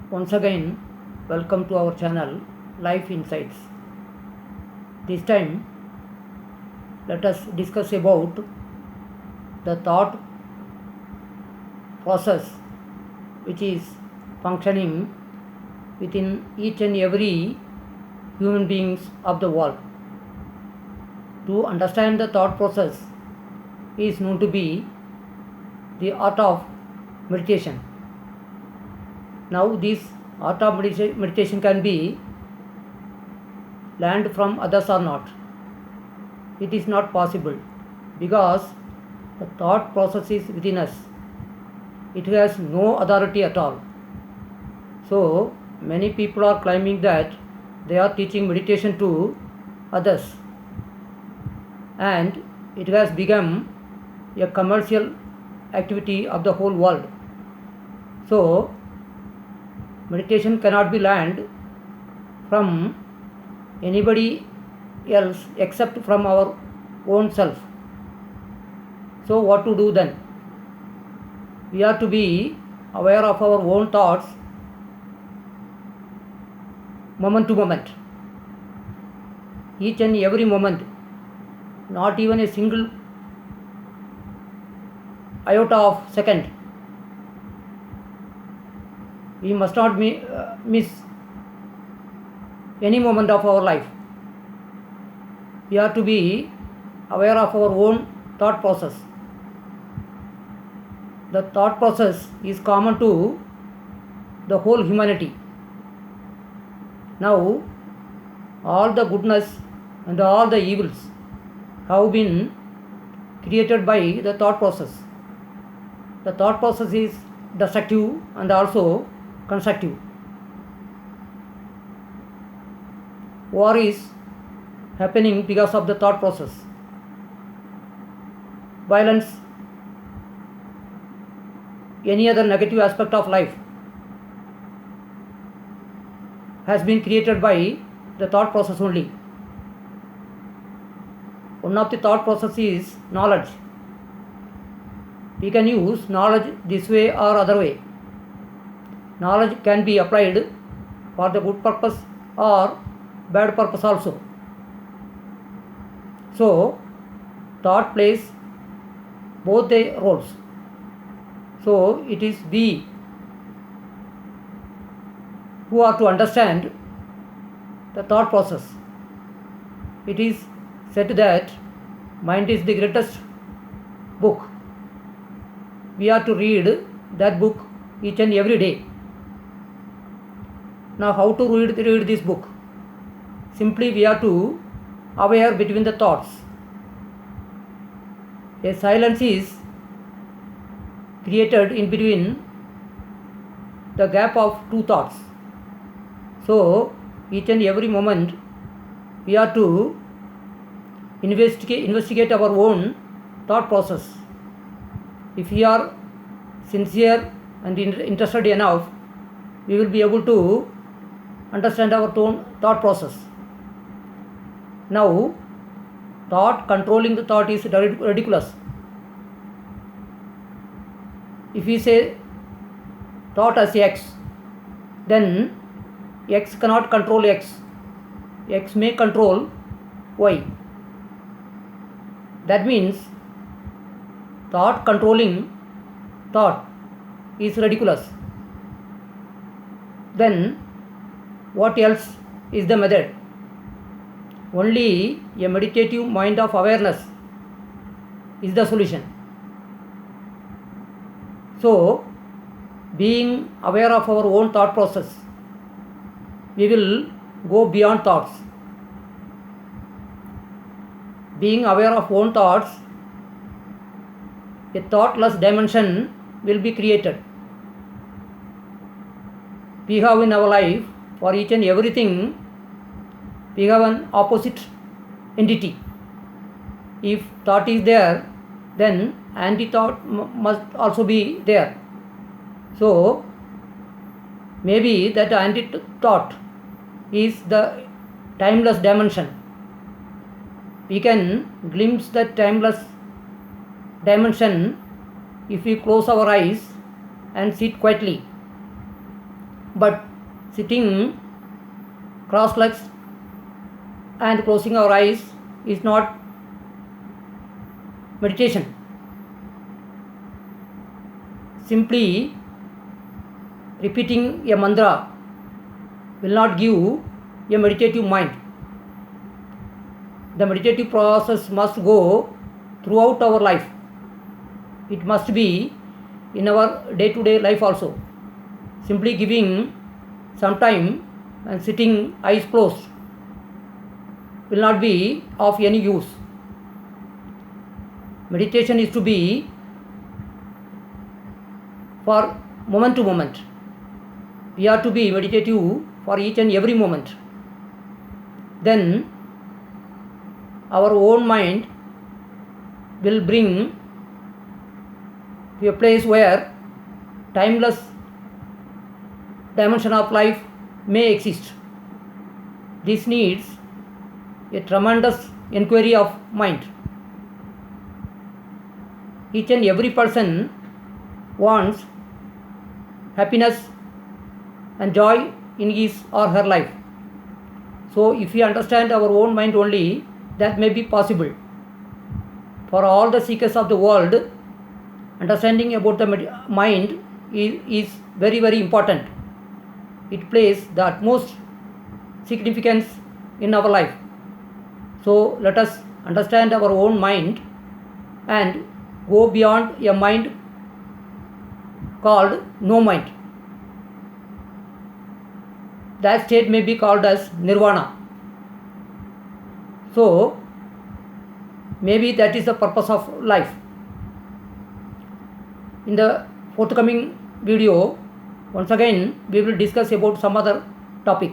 Once again, welcome to our channel Life Insights. This time, let us discuss about the thought process which is functioning within each and every human beings of the world. To understand the thought process is known to be the art of meditation. Now, this art of meditation can be learned from others or not. It is not possible because the thought process is within us. It has no authority at all. So, many people are claiming that they are teaching meditation to others, and it has become a commercial activity of the whole world. So, meditation cannot be learned from anybody else except from our own self. So, what to do then? We are to be aware of our own thoughts moment to moment. Each and every moment, not even a single iota of second. We must not miss any moment of our life. We are to be aware of our own thought process. The thought process is common to the whole humanity. Now, all the goodness and all the evils have been created by the thought process. The thought process is destructive and also constructive. War is happening because of the thought process. Violence, any other negative aspect of life has been created by the thought process only. One of the thought process is knowledge. We can use knowledge this way or other way. Knowledge can be applied for the good purpose or bad purpose also. So, thought plays both the roles. So, it is we who are to understand the thought process. It is said that mind is the greatest book. We are to read that book each and every day. Now, how to read this book? Simply we are to aware between the thoughts. A silence is created in between the gap of two thoughts. So, each and every moment we are to investigate our own thought process. If we are sincere and interested enough, we will be able to understand our own thought process. Now, controlling the thought is ridiculous. If we say thought as X, then X cannot control X. X may control Y. That means thought controlling thought is ridiculous. Then what else is the method? Only a meditative mind of awareness is the solution. So, being aware of our own thought process, we will go beyond thoughts. Being aware of own thoughts, a thoughtless dimension will be created. We have in our life, for each and everything, we have an opposite entity. If thought is there, then anti-thought must also be there. So, maybe that anti-thought is the timeless dimension. We can glimpse that timeless dimension if we close our eyes and sit quietly. But sitting cross legs and closing our eyes is not meditation. Simply repeating a mantra will not give a meditative mind. The meditative process must go throughout our life. It must be in our day-to-day life also. Simply giving some time and sitting eyes closed will not be of any use. Meditation is to be for moment to moment. We are to be meditative for each and every moment. Then our own mind will bring to a place where timeless dimension of life may exist. This needs a tremendous inquiry of mind. Each and every person wants happiness and joy in his or her life. So if we understand our own mind only, that may be possible. For all the seekers of the world, understanding about the mind is very, very important. It plays the utmost significance in our life. So let us understand our own mind and go beyond a mind called no mind. That state may be called as nirvana. So maybe that is the purpose of life. In the forthcoming video, once again we will discuss about some other topic.